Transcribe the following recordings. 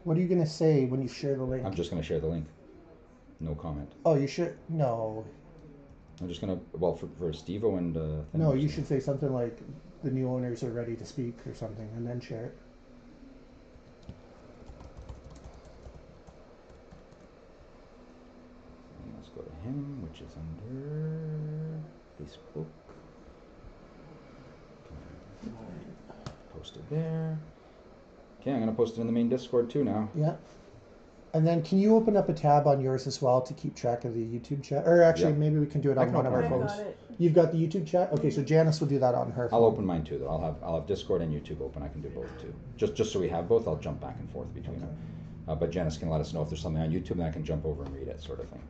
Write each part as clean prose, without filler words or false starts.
What are you gonna say when you share the link? I'm just gonna share the link. No comment. Oh, you should no, I'm just gonna well for Stevo and thing. no. I'm You just gonna. should say something like the new owners are ready to speak or something, and then share it. And let's go to him, which is under Facebook. Post it there. Okay, I'm gonna post it in the main Discord too now. Yeah. And then can you open up a tab on yours as well to keep track of the YouTube chat? Or actually, Yep. maybe we can do it I on can one of open our on I've mine. phones. got it. You've got the YouTube chat? Okay, so Janice will do that on her phone. I'll open mine too, though. I'll have Discord and YouTube open. I can do both too. Just so we have both. I'll jump back and forth between them. But Janice can let us know if there's something on YouTube, and I can jump over and read it, sort of thing.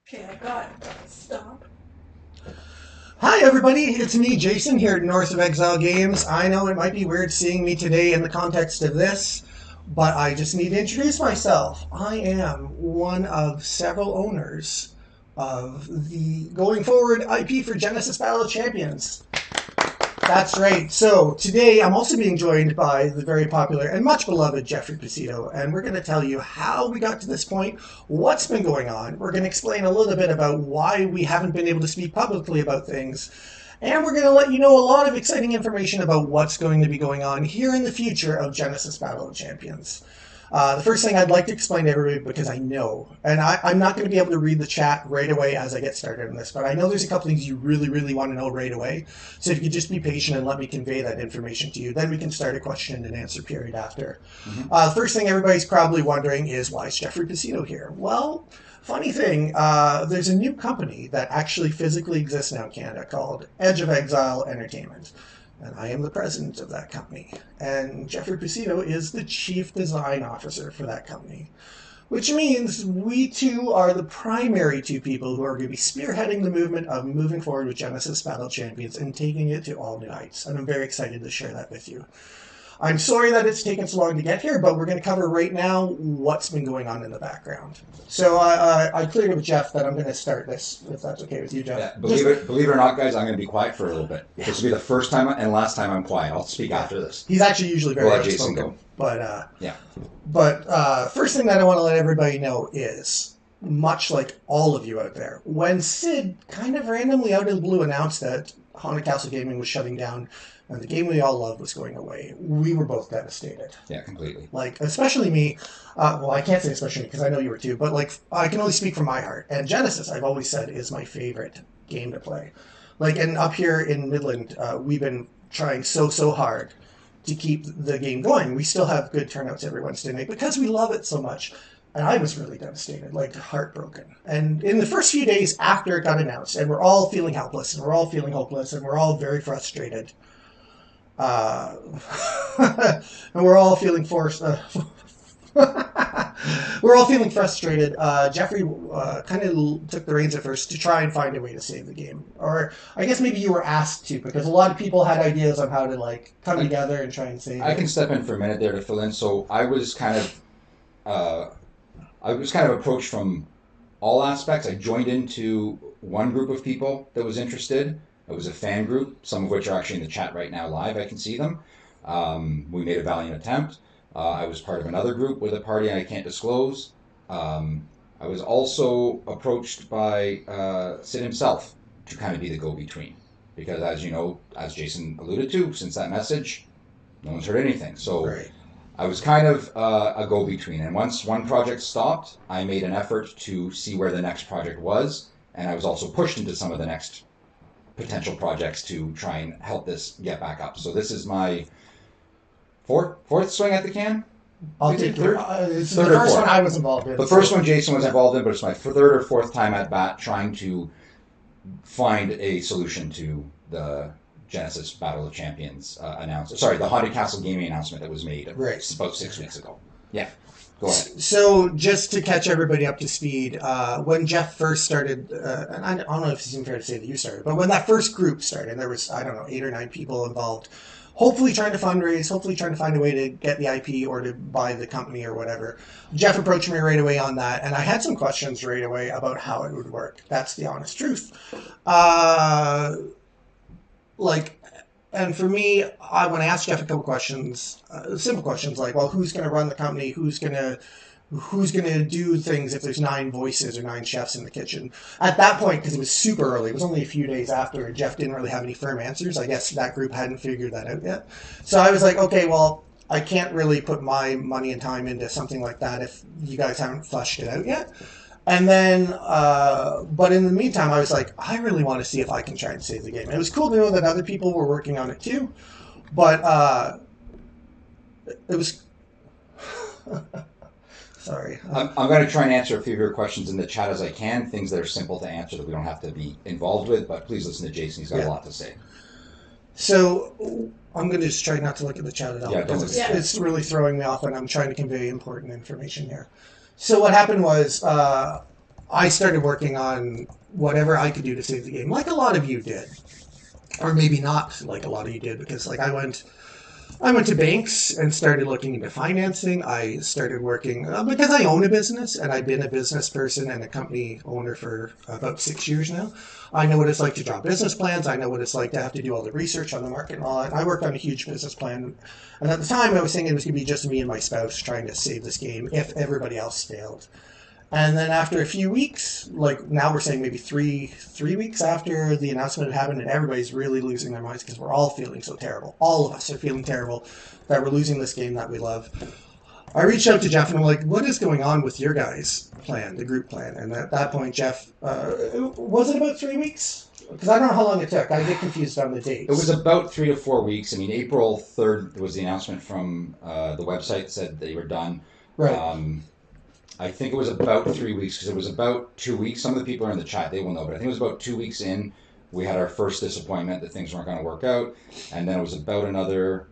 Okay, I got stop. Hi, everybody. It's me, Jason, here at North of Exile Games. I know it might be weird seeing me today in the context of this, but I just need to introduce myself. I am one of several owners of the going forward IP for Genesis Battle of Champions. That's right. So today I'm also being joined by the very popular and much beloved Jeffrey Pacito, and we're going to tell you how we got to this point, what's been going on. We're going to explain a little bit about why we haven't been able to speak publicly about things, and we're going to let you know a lot of exciting information about what's going to be going on here in the future of Genesis Battle of Champions. The first thing I'd like to explain to everybody, because I know, and I'm not going to be able to read the chat right away as I get started on this, but I know there's a couple things you really, really want to know right away. So if you could just be patient and let me convey that information to you, then we can start a question and answer period after. The first thing everybody's probably wondering is, why is Jeffrey Pacito here? Well, funny thing, there's a new company that actually physically exists now in Canada called Edge of Exile Entertainment. And I am the president of that company. And Jeffrey Pacito is the chief design officer for that company. Which means we two are the primary two people who are going to be spearheading the movement of moving forward with Genesis Battle Champions and taking it to all new heights. And I'm very excited to share that with you. I'm sorry that it's taken so long to get here, but we're going to cover right now what's been going on in the background. So I cleared it with Jeff that I'm going to start this, if that's okay with you, Jeff. Yeah, believe it or not, guys, I'm going to be quiet for a little bit. Yeah. This will be the first time and last time I'm quiet. I'll speak after this. He's actually usually very outspoken. But first thing that I want to let everybody know is, much like all of you out there, when Sid kind of randomly out of the blue announced that Haunted Castle Gaming was shutting down and the game we all love was going away, we were both devastated. Yeah, completely. Like, especially me. Well, I can't say especially me because I know you were too, but like, I can only speak from my heart. And Genesis, I've always said, is my favorite game to play. Like, and up here in Midland, we've been trying so hard to keep the game going. We still have good turnouts every Wednesday night because we love it so much. And I was really devastated, like heartbroken. And in the first few days after it got announced, and we're all feeling helpless, and we're all feeling hopeless, and we're all very frustrated, and we're all feeling forced. We're all feeling frustrated. Jeffrey kind of took the reins at first to try and find a way to save the game, or I guess maybe you were asked to, because a lot of people had ideas on how to like come together and try and save. I can step in for a minute there to fill in. So I was kind of approached from all aspects. I joined into one group of people that was interested. It was a fan group, some of which are actually in the chat right now live. I can see them. We made a valiant attempt. I was part of another group with a party I can't disclose. I was also approached by Sid himself to kind of be the go-between. Because as you know, as Jason alluded to, since that message, no one's heard anything. So right. I was kind of a go-between. And once one project stopped, I made an effort to see where the next project was. And I was also pushed into some of the next potential projects to try and help this get back up. So this is my fourth swing at the can? I'll take third. It's the first one I was involved in. The first one Jason was involved in, but it's my third or fourth time at bat trying to find a solution to the Genesis Battle of Champions announcement. Sorry, the Haunted Castle Gaming announcement that was made about 6 weeks ago. Yeah. Go ahead. So just to catch everybody up to speed, when Jeff first started, and I don't know if it's even fair to say that you started, but when that first group started, there was, 8 or 9 people involved, hopefully trying to fundraise, hopefully trying to find a way to get the IP or to buy the company or whatever. Jeff approached me right away on that, and I had some questions right away about how it would work. That's the honest truth. And for me, when I asked Jeff a couple questions, simple questions like, well, who's going to run the company? Who's going to do things if there's 9 voices or 9 chefs in the kitchen? At that point, because it was super early, it was only a few days after, Jeff didn't really have any firm answers. I guess that group hadn't figured that out yet. So I was like, okay, well, I can't really put my money and time into something like that if you guys haven't fleshed it out yet. And then, but in the meantime, I was like, I really want to see if I can try and save the game. It was cool to know that other people were working on it too, but it was... Sorry. I'm going to try and answer a few of your questions in the chat as I can, things that are simple to answer that we don't have to be involved with, but please listen to Jason. He's got a lot to say. So I'm going to just try not to look at the chat at all, because it's really throwing me off when I'm trying to convey important information here. So what happened was I started working on whatever I could do to save the game, like a lot of you did, or maybe not like a lot of you did, because like I went to banks and started looking into financing. I started working because I own a business and I've been a business person and a company owner for about 6 years now. I know what it's like to draw business plans. I know what it's like to have to do all the research on the market and all that. I worked on a huge business plan. And at the time, I was thinking it was going to be just me and my spouse trying to save this game if everybody else failed. And then after a few weeks, like now we're saying maybe three weeks after the announcement had happened, and everybody's really losing their minds because we're all feeling so terrible. All of us are feeling terrible that we're losing this game that we love. I reached out to Jeff and I'm like, "What is going on with your guys' plan, the group plan?" And at that point, Jeff, was it about 3 weeks? Because I don't know how long it took. I get confused on the dates. It was about 3 to 4 weeks. I mean, April 3rd was the announcement from the website, said they were done. Right. I think it was about 3 weeks because it was about 2 weeks. Some of the people are in the chat, they will know, but I think it was about 2 weeks in. We had our first disappointment that things weren't going to work out. And then it was about another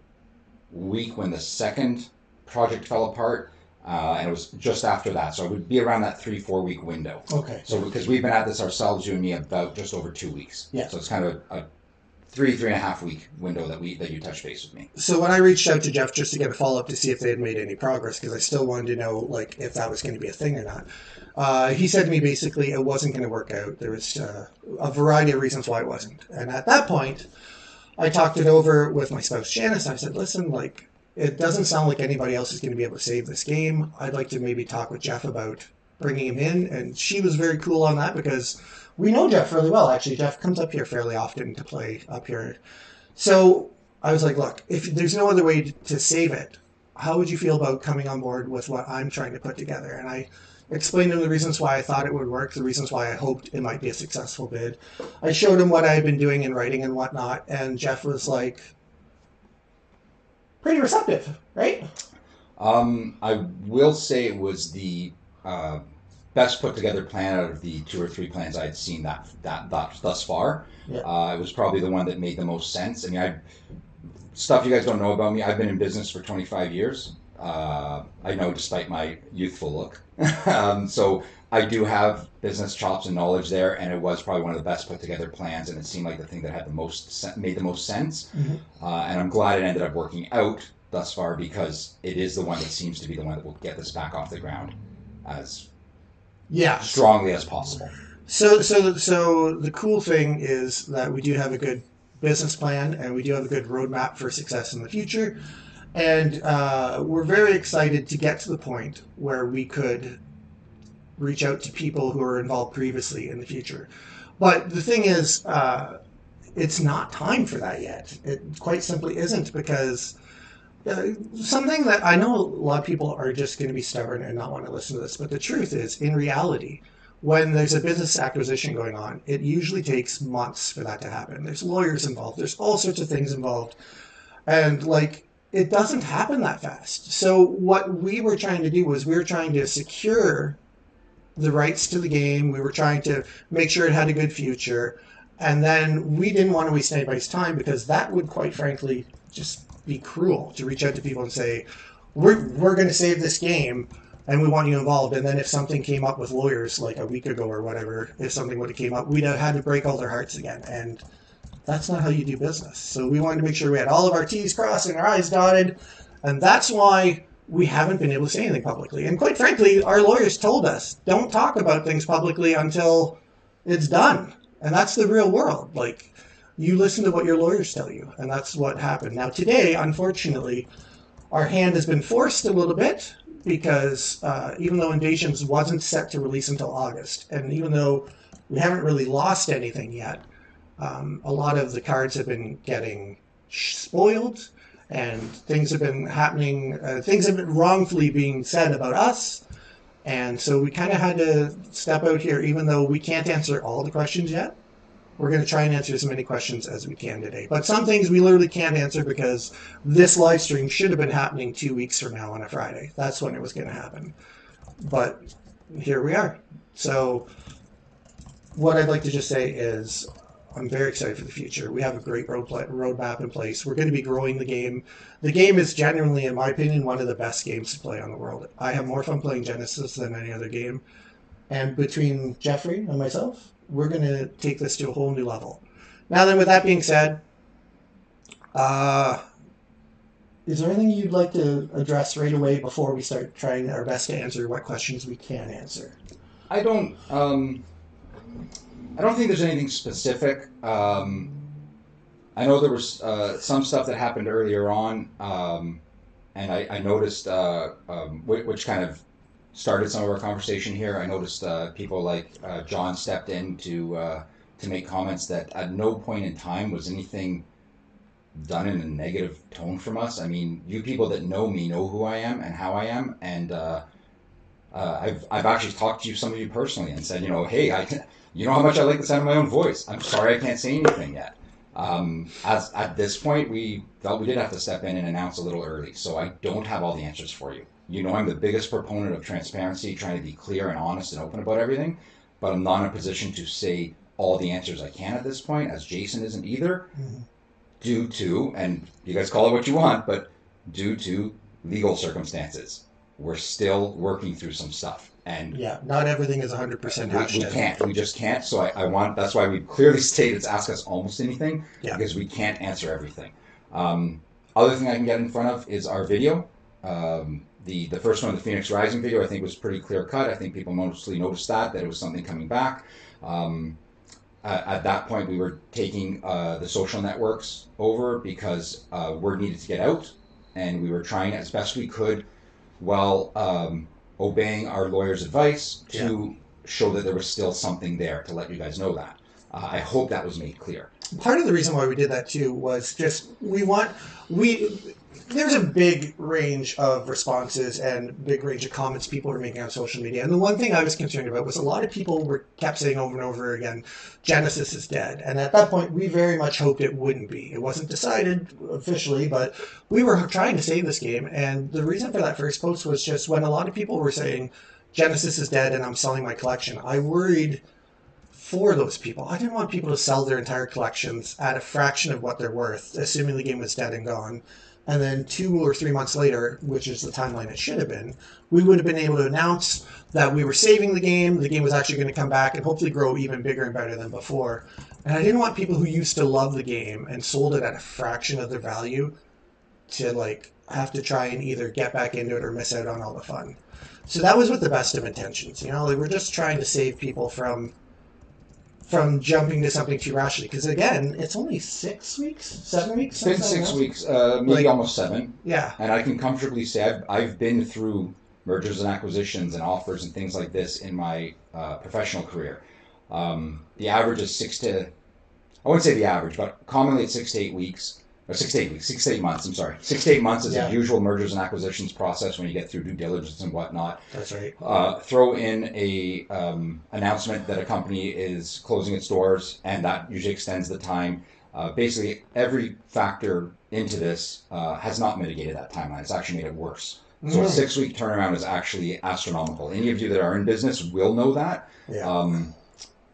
week when the second project fell apart. And it was just after that. So it would be around that 3-4 week window. Okay. So because we've been at this ourselves, you and me, about just over 2 weeks. Yeah. So it's kind of a 3.5 week window that you touch base with me. So when I reached out to Jeff just to get a follow up to see if they had made any progress, because I still wanted to know like if that was going to be a thing or not, he said to me basically it wasn't going to work out. There was a variety of reasons why it wasn't. And at that point, I talked it over with my spouse Janice. I said, "Listen, like it doesn't sound like anybody else is going to be able to save this game. I'd like to maybe talk with Jeff about bringing him in." And she was very cool on that because we know Jeff really well. Actually, Jeff comes up here fairly often to play up here. So I was like, "Look, if there's no other way to save it, how would you feel about coming on board with what I'm trying to put together?" And I explained to him the reasons why I thought it would work, the reasons why I hoped it might be a successful bid. I showed him what I had been doing in writing and whatnot, and Jeff was like, pretty receptive, right? I will say it was the best put together plan out of the 2 or 3 plans I had seen that thus far. Yeah. It was probably the one that made the most sense. I mean, stuff you guys don't know about me. I've been in business for 25 years. I know, despite my youthful look. So I do have business chops and knowledge there, and it was probably one of the best put together plans, and it seemed like the thing that had made the most sense. Mm-hmm. And I'm glad it ended up working out thus far because it is the one that seems to be the one that will get this back off the ground as strongly as possible. So the cool thing is that we do have a good business plan and we do have a good roadmap for success in the future. And we're very excited to get to the point where we could reach out to people who were involved previously in the future. But the thing is, it's not time for that yet. It quite simply isn't, because something that I know a lot of people are just going to be stubborn and not want to listen to this, but the truth is, in reality, when there's a business acquisition going on, it usually takes months for that to happen. There's lawyers involved. There's all sorts of things involved. And like, it doesn't happen that fast. So what we were trying to do was we were trying to secure the rights to the game. We were trying to make sure it had a good future. And then we didn't want to waste anybody's time, because that would, quite frankly, just be cruel to reach out to people and say, we're going to save this game and we want you involved. And then if something came up with lawyers like a week ago or whatever, if something would have came up, we'd have had to break all their hearts again. And that's not how you do business. So we wanted to make sure we had all of our T's crossed and our I's dotted. And that's why we haven't been able to say anything publicly. And quite frankly, our lawyers told us, don't talk about things publicly until it's done. And that's the real world. Like, you listen to what your lawyers tell you. And that's what happened. Now today, unfortunately, our hand has been forced a little bit, because even though Invasions wasn't set to release until August, and even though we haven't really lost anything yet, a lot of the cards have been getting spoiled, and things have been happening, things have been wrongfully being said about us. And so we kind of had to step out here, even though we can't answer all the questions yet. We're going to try and answer as many questions as we can today. But some things we literally can't answer, because this live stream should have been happening 2 weeks from now on a Friday. That's when it was going to happen. But here we are. So what I'd like to just say is I'm very excited for the future. We have a great roadmap in place. We're going to be growing the game. The game is genuinely, in my opinion, one of the best games to play on the world. I have more fun playing Genesis than any other game. And between Jeffrey and myself, we're going to take this to a whole new level. Now then, with that being said, is there anything you'd like to address right away before we start trying our best to answer what questions we can answer? I don't. I don't think there's anything specific. I know there was some stuff that happened earlier on, and I noticed, which kind of started some of our conversation here. I noticed people like John stepped in to make comments that at no point in time was anything done in a negative tone from us. I mean, you people that know me know who I am and how I am, and I've actually talked to you, some of you personally, and said, hey, you know how much I like the sound of my own voice. I'm sorry I can't say anything yet. As at this point, we felt we did have to step in and announce a little early, so I don't have all the answers for you. I'm the biggest proponent of transparency, trying to be clear and honest and open about everything, but I'm not in a position to say all the answers I can at this point, as Jason isn't either, due to, and you guys call it what you want, but due to legal circumstances. We're still working through some stuff. And yeah, not everything is 100% hashed we can't. We just can't. So I want. That's why we clearly stated to ask us almost anything, because we can't answer everything. Other thing I can get in front of is our video. The first one, the Phoenix Rising video, I think was pretty clear cut. I think people mostly noticed that it was something coming back. At that point, we were taking the social networks over because word needed to get out, and we were trying as best we could while obeying our lawyer's advice to show that there was still something there, to let you guys know that. I hope that was made clear. Part of the reason why we did that too was just there's a big range of responses and big range of comments people were making on social media. And the one thing I was concerned about was a lot of people kept saying over and over again, Genesis is dead. And at that point, we very much hoped it wouldn't be. It wasn't decided officially, but we were trying to save this game. And the reason for that first post was just when a lot of people were saying, Genesis is dead and I'm selling my collection, I worried for those people. I didn't want people to sell their entire collections at a fraction of what they're worth, assuming the game was dead and gone. And then 2 or 3 months later, which is the timeline it should have been, we would have been able to announce that we were saving the game was actually going to come back and hopefully grow even bigger and better than before. And I didn't want people who used to love the game and sold it at a fraction of their value to have to try and either get back into it or miss out on all the fun. So that was with the best of intentions. We're just trying to save people from jumping to something too rashly. Because again, it's only 6 weeks, 7 weeks? It's been 6 weeks, maybe almost 7. Yeah. And I can comfortably say I've been through mergers and acquisitions and offers and things like this in my professional career. The average is I wouldn't say the average, but commonly it's 6 to 8 weeks. Or 6 to 8 weeks, 6 to 8 months, I'm sorry. 6 to 8 months is the usual mergers and acquisitions process when you get through due diligence and whatnot. That's right. Throw in a announcement that a company is closing its doors, and that usually extends the time. Basically, every factor into this has not mitigated that timeline. It's actually made it worse. So a 6-week turnaround is actually astronomical. Any of you that are in business will know that. Yeah.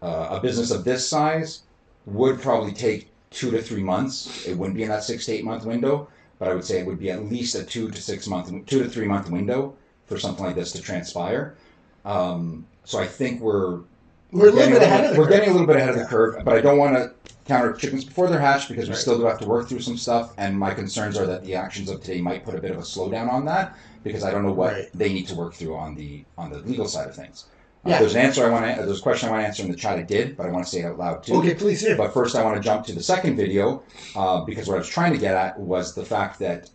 A business of this size would probably take 2 to 3 months. It wouldn't be in that 6 to 8 month window, but I would say it would be at least a 2 to 3 month window for something like this to transpire. So I think we're getting a little bit ahead of the curve, but I don't want to counter chickens before they're hatched, because we still do have to work through some stuff, and my concerns are that the actions of today might put a bit of a slowdown on that, because I don't know what they need to work through on the legal side of things. There's a question I want to answer in the chat. I did, but I want to say it out loud too. Okay, please do. But first, I want to jump to the second video, because what I was trying to get at was the fact that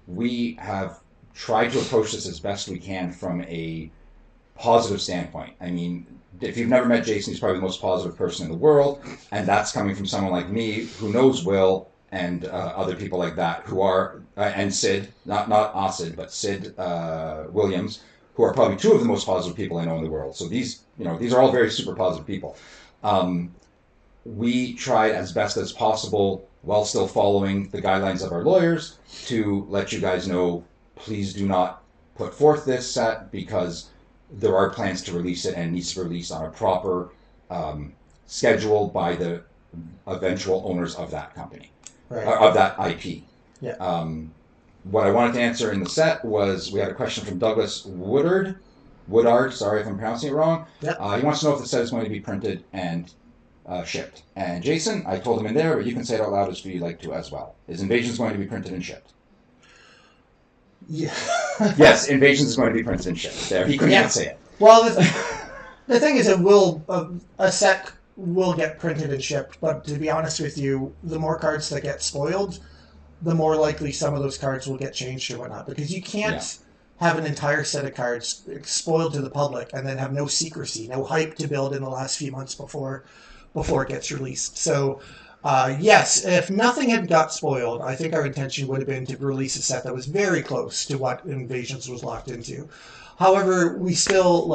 we have tried to approach this as best we can from a positive standpoint. I mean, if you've never met Jason, he's probably the most positive person in the world, and that's coming from someone like me who knows Will and other people like that who are, and Sid, not Osid, but Sid Williams, who are probably 2 of the most positive people I know in the world. So these are all very super positive people. We tried as best as possible, while still following the guidelines of our lawyers, to let you guys know, please do not put forth this set, because there are plans to release it, and it needs to be released on a proper schedule by the eventual owners of that company, of that IP. Yeah. What I wanted to answer in the set was, we had a question from Douglas Woodard. Woodard, sorry if I'm pronouncing it wrong. Yep. He wants to know if the set is going to be printed and shipped. And Jason, I told him in there, but you can say it out loud as you'd like to as well. Is Invasions going to be printed and shipped? Yeah. Yes, Invasions is going to be printed and shipped. There, he couldn't even say it. Well, the thing is, a set will get printed and shipped, but to be honest with you, the more cards that get spoiled, the more likely some of those cards will get changed or whatnot, because you can't have an entire set of cards spoiled to the public and then have no secrecy, no hype to build in the last few months before it gets released. So, yes, if nothing had got spoiled, I think our intention would have been to release a set that was very close to what Invasions was locked into. However, we still,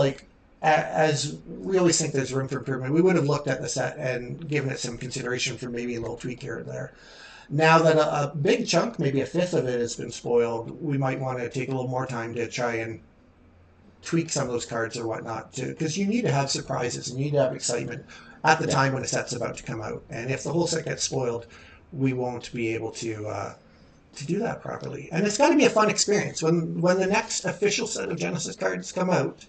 as we always think there's room for improvement, we would have looked at the set and given it some consideration for maybe a little tweak here and there. Now that a big chunk, maybe a fifth of it, has been spoiled, we might want to take a little more time to try and tweak some of those cards or whatnot, because you need to have surprises and you need to have excitement at the time when a set's about to come out. And if the whole set gets spoiled, we won't be able to do that properly. And it's got to be a fun experience. When the next official set of Genesis cards come out,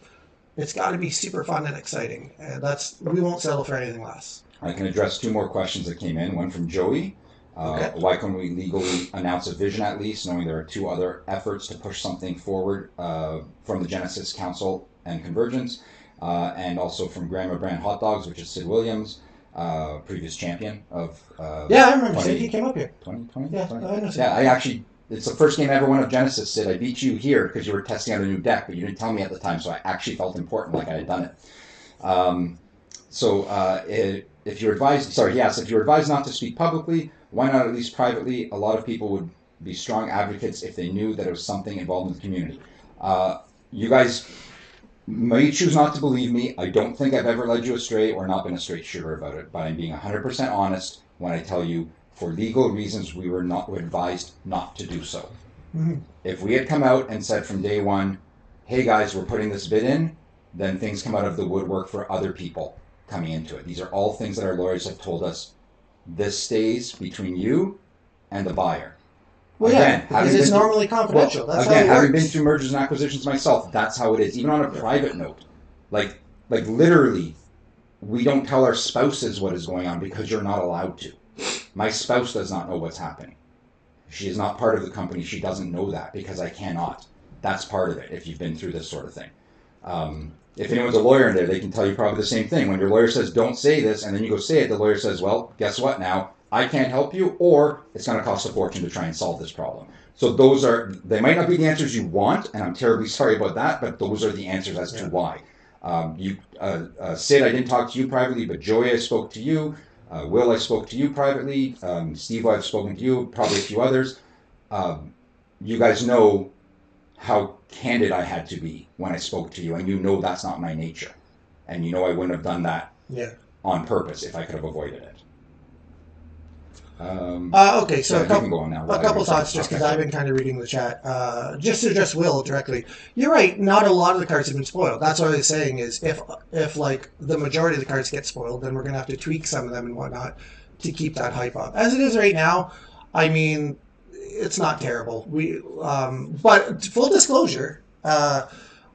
it's got to be super fun and exciting. And we won't settle for anything less. I can address two more questions that came in. One from Joey. Why couldn't we legally announce a vision at least, knowing there are two other efforts to push something forward from the Genesis Council and Convergence? And also from Grandma Brand Hot Dogs, which is Sid Williams, previous champion of... yeah, I remember Sid. He came up here. 2020? Yeah, 20? I know Sid. Yeah, I actually... It's the first game I ever won of Genesis, Sid. I beat you here because you were testing out a new deck, but you didn't tell me at the time, so I actually felt important, like I had done it. If you're advised... Sorry, yes, if you're advised not to speak publicly, why not at least privately? A lot of people would be strong advocates if they knew that it was something involved in the community. You guys may choose not to believe me. I don't think I've ever led you astray or not been a straight shooter about it, but I'm being 100% honest when I tell you, for legal reasons, we were not advised not to do so. Mm-hmm. If we had come out and said from day one, hey guys, we're putting this bid in, then things come out of the woodwork for other people coming into it. These are all things that our lawyers have told us. This stays between you and the buyer. Well, again, because it's normally confidential. Well, that's again, having been through mergers and acquisitions myself, that's how it is. Even on a private note, like literally, we don't tell our spouses what is going on because you're not allowed to. My spouse does not know what's happening. She is not part of the company. She doesn't know that because I cannot. That's part of it. If you've been through this sort of thing. If anyone's a lawyer in there, they can tell you probably the same thing. When your lawyer says, don't say this, and then you go say it, the lawyer says, well, guess what now? I can't help you, or it's going to cost a fortune to try and solve this problem. So they might not be the answers you want, and I'm terribly sorry about that, but those are the answers as to why. Sid, I didn't talk to you privately, but Joey, I spoke to you. Will, I spoke to you privately. Steve, I've spoken to you, probably a few others. You guys know how candid I had to be when I spoke to you, and you know that's not my nature. And you know I wouldn't have done that on purpose if I could have avoided it. Okay, so you can go on now. A couple thoughts, just because I've been kind of reading the chat. Just to address Will directly, you're right. Not a lot of the cards have been spoiled. That's what I was saying. Is if like the majority of the cards get spoiled, then we're going to have to tweak some of them and whatnot to keep that hype up. As it is right now, I mean, it's not terrible. But full disclosure.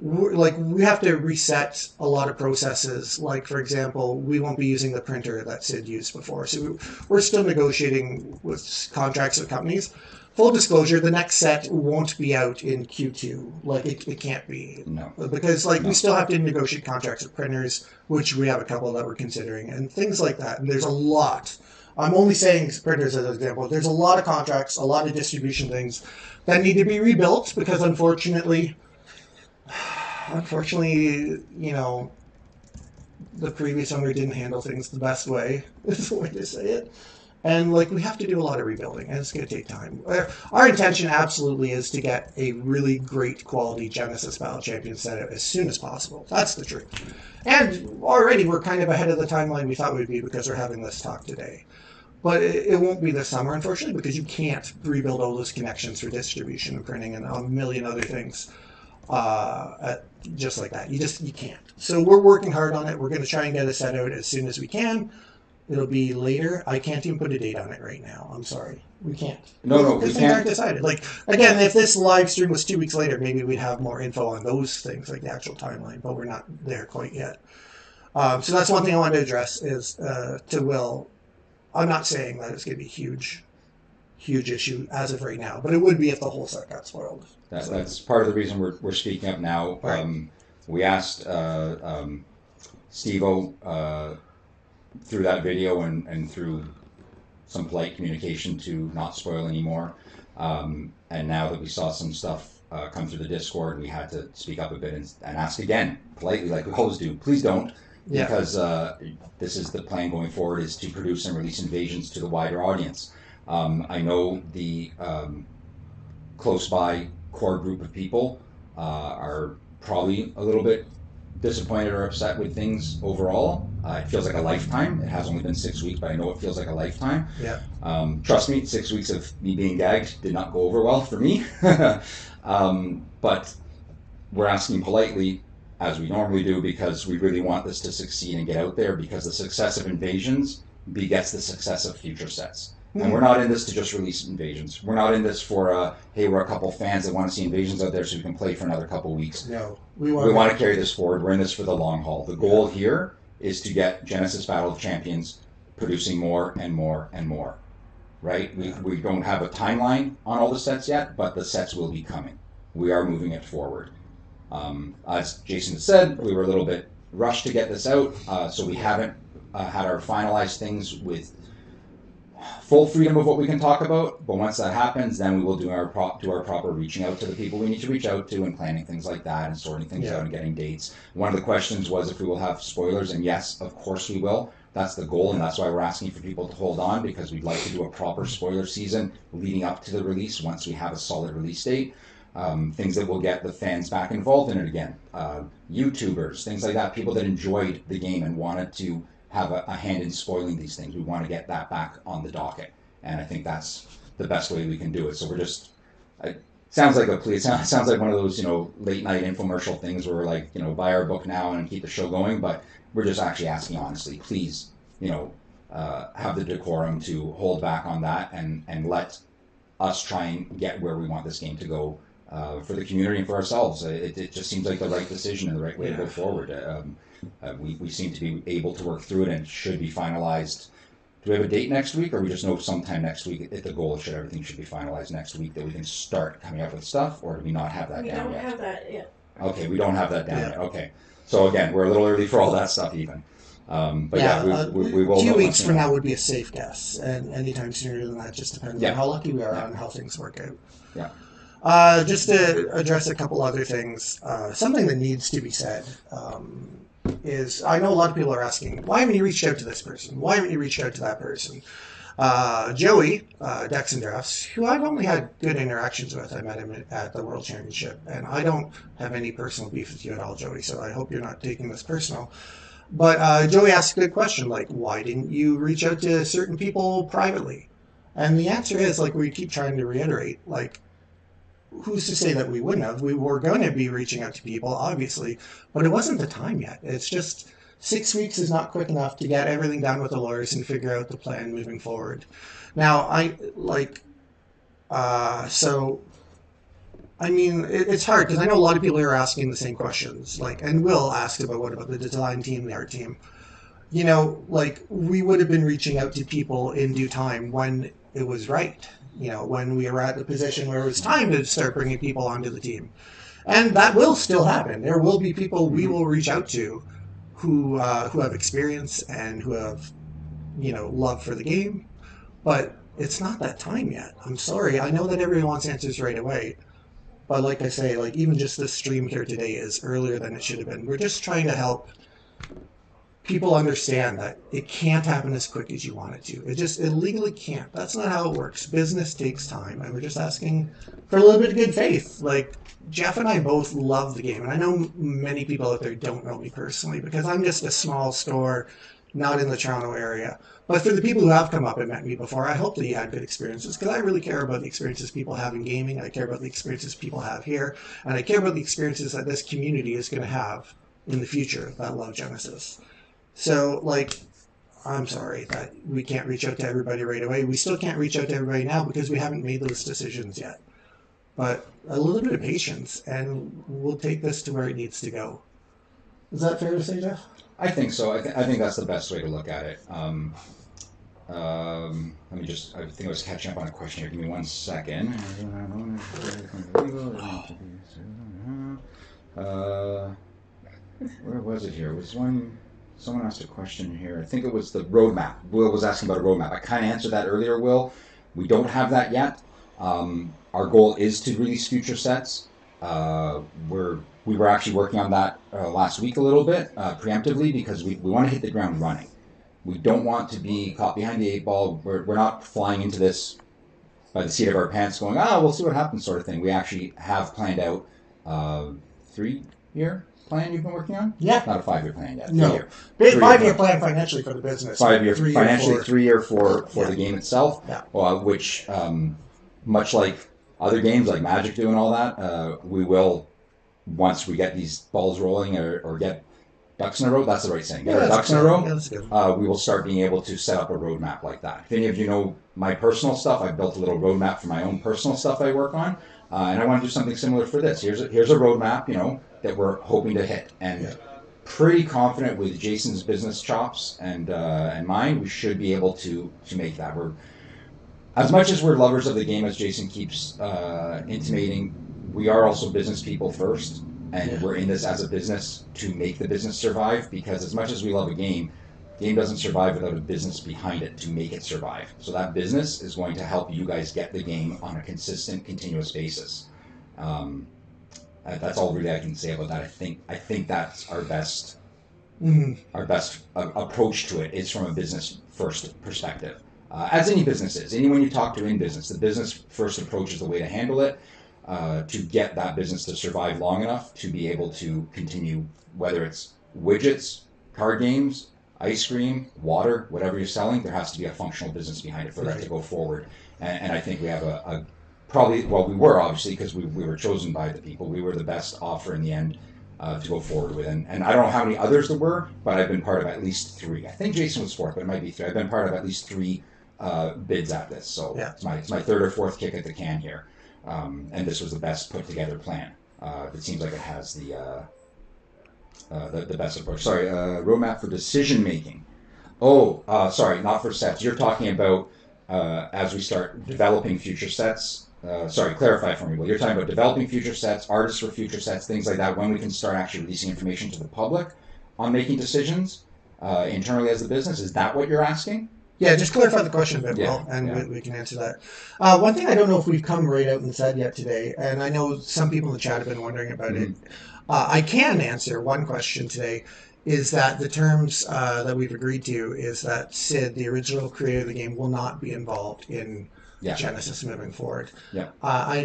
We have to reset a lot of processes. Like, for example, we won't be using the printer that Sid used before. So we're still negotiating with contracts with companies. Full disclosure, the next set won't be out in Q2. Like, it can't be. No. Because, we still have to negotiate contracts with printers, which we have a couple that we're considering, and things like that. And there's a lot. I'm only saying printers as an example. There's a lot of contracts, a lot of distribution things that need to be rebuilt because, unfortunately, the previous owner didn't handle things the best way, is the way to say it. And, we have to do a lot of rebuilding, and it's going to take time. Our intention absolutely is to get a really great quality Genesis Battle Champion set out as soon as possible. That's the truth. And already we're kind of ahead of the timeline we thought we'd be because we're having this talk today. But it won't be this summer, unfortunately, because you can't rebuild all those connections for distribution and printing and a million other things. Just like that. You can't. So we're working hard on it. We're going to try and get a set out as soon as we can. It'll be later. I can't even put a date on it right now. I'm sorry. We can't. No, we Because things aren't can't. decided. Like, again, if this live stream was 2 weeks later, maybe we'd have more info on those things, like the actual timeline, but we're not there quite yet. So that's one thing I wanted to address is to Will. I'm not saying that it's going to be huge issue as of right now, but it would be if the whole set got spoiled. That's part of the reason we're speaking up now. Right. We asked Steve-O through that video and through some polite communication to not spoil anymore. And now that we saw some stuff come through the Discord, we had to speak up a bit and ask again, politely, like we always do. Please don't, because this is the plan going forward, is to produce and release Invasions to the wider audience. I know the close by core group of people are probably a little bit disappointed or upset with things overall. It feels like a lifetime. It has only been 6 weeks, but I know it feels like a lifetime. Yeah. Trust me, 6 weeks of me being gagged did not go over well for me. But we're asking politely, as we normally do, because we really want this to succeed and get out there, because the success of Invasions begets the success of future sets. And we're not in this to just release Invasions. We're not in this for, hey, we're a couple fans that want to see Invasions out there so we can play for another couple weeks. No. We want to carry this forward. We're in this for the long haul. The goal here is to get Genesis Battle of Champions producing more and more and more. Right? We don't have a timeline on all the sets yet, but the sets will be coming. We are moving it forward. As Jason said, we were a little bit rushed to get this out, so we haven't had our finalized things with full freedom of what we can talk about. But once that happens, then we will do our proper reaching out to the people we need to reach out to and planning things like that and sorting things out and getting dates. One of the questions was if we will have spoilers, and yes, of course we will. That's the goal, and that's why we're asking for people to hold on, because we'd like to do a proper spoiler season leading up to the release once we have a solid release date. Things that will get the fans back involved in it again. YouTubers, things like that, people that enjoyed the game and wanted to have a hand in spoiling these things. We want to get that back on the docket, and I think that's the best way we can do it. So we're just, it sounds like a plea. It sounds like one of those, late night infomercial things where we're like, buy our book now and keep the show going, but we're just actually asking honestly, please, have the decorum to hold back on that and let us try and get where we want this game to go for the community and for ourselves. It just seems like the right decision and the right way to go forward. We seem to be able to work through it, and it should be finalized. Do we have a date next week, or we just know sometime next week at the goal everything should be finalized next week, that we can start coming up with stuff, or do we not have that We down don't yet? have that yet. Okay, we don't have that down yet. Okay. So again, we're a little early for all that stuff even. But we will. 2 weeks from now would be a safe guess, and anytime sooner than that just depends on how lucky we are on how things work out. Yeah. Just to address a couple other things, something that needs to be said is, I know a lot of people are asking, why haven't you reached out to this person? Why haven't you reached out to that person? Joey, Dex and Drafts, who I've only had good interactions with. I met him at the World Championship, and I don't have any personal beef with you at all, Joey, so I hope you're not taking this personal. But Joey asked a good question, like, why didn't you reach out to certain people privately? And the answer is, like we keep trying to reiterate, like, who's to say that we wouldn't have? We were going to be reaching out to people, obviously, but it wasn't the time yet. It's just 6 weeks is not quick enough to get everything done with the lawyers and figure out the plan moving forward. Now, it's hard because I know a lot of people are asking the same questions. And Will asked about what about the design team, the art team. We would have been reaching out to people in due time when it was right. When we were at the position where it was time to start bringing people onto the team. And that will still happen. There will be people we will reach out to who have experience and who have, love for the game. But it's not that time yet. I'm sorry. I know that everyone wants answers right away. But like I say, even just this stream here today is earlier than it should have been. We're just trying to help people understand that it can't happen as quick as you want it to. It legally can't. That's not how it works. Business takes time, and we're just asking for a little bit of good faith. Jeff and I both love the game, and I know many people out there don't know me personally because I'm just a small store, not in the Toronto area. But for the people who have come up and met me before, I hope that you had good experiences, because I really care about the experiences people have in gaming. I care about the experiences people have here, and I care about the experiences that this community is going to have in the future that love Genesis. So, I'm sorry that we can't reach out to everybody right away. We still can't reach out to everybody now because we haven't made those decisions yet. But a little bit of patience, and we'll take this to where it needs to go. Is that fair to say, Jeff? I think so. I think that's the best way to look at it. Let me just, I think I was catching up on a question here. Give me 1 second. Where was it here? Was someone asked a question here. I think it was the roadmap. Will was asking about a roadmap. I kind of answered that earlier, Will. We don't have that yet. Our goal is to release future sets. We were actually working on that last week a little bit, preemptively, because we want to hit the ground running. We don't want to be caught behind the 8 ball. We're not flying into this by the seat of our pants going, we'll see what happens sort of thing. We actually have planned out 3-year plan you've been working on? Yeah. Not a 5-year plan yet. No. 5-year plan financially for the business. 5-year financially, 3-year for the game itself, which, much like other games like Magic do and all that, we will, once we get these balls rolling or get ducks in a row, that's the right saying, get our ducks in a row, we will start being able to set up a roadmap like that. If any of you know my personal stuff, I've built a little roadmap for my own personal stuff I work on, and I want to do something similar for this. Here's a roadmap, that we're hoping to hit, and pretty confident with Jason's business chops and mine, we should be able to make that. As much as we're lovers of the game, as Jason keeps intimating, we are also business people first, and we're in this as a business to make the business survive, because as much as we love a game doesn't survive without a business behind it to make it survive. So that business is going to help you guys get the game on a consistent, continuous basis. That's all really I can say about that. I think that's our best approach to it is from a business first perspective. As any business is, anyone you talk to in business, the business first approach is the way to handle it, to get that business to survive long enough to be able to continue, whether it's widgets, card games, ice cream, water, whatever you're selling, there has to be a functional business behind it for that to go forward. And I think we have we were obviously, because we were chosen by the people, we were the best offer in the end to go forward with. And I don't know how many others there were, but I've been part of at least 3. I think Jason was 4th, but it might be 3. I've been part of at least 3 bids at this, so it's my 3rd or 4th kick at the can here, and this was the best put together plan. It seems like it has the best approach. Sorry, roadmap for decision making. Sorry, not for sets. You're talking about as we start developing future sets. Sorry, clarify for me. Well, you're talking about developing future sets, artists for future sets, things like that, when we can start actually releasing information to the public on making decisions internally as a business. Is that what you're asking? Yeah, just clarify the question a bit, Will, and we can answer that. One thing I don't know if we've come right out and said yet today, and I know some people in the chat have been wondering about it. I can answer one question today, is that the terms that we've agreed to is that Sid, the original creator of the game, will not be involved in Genesis moving forward.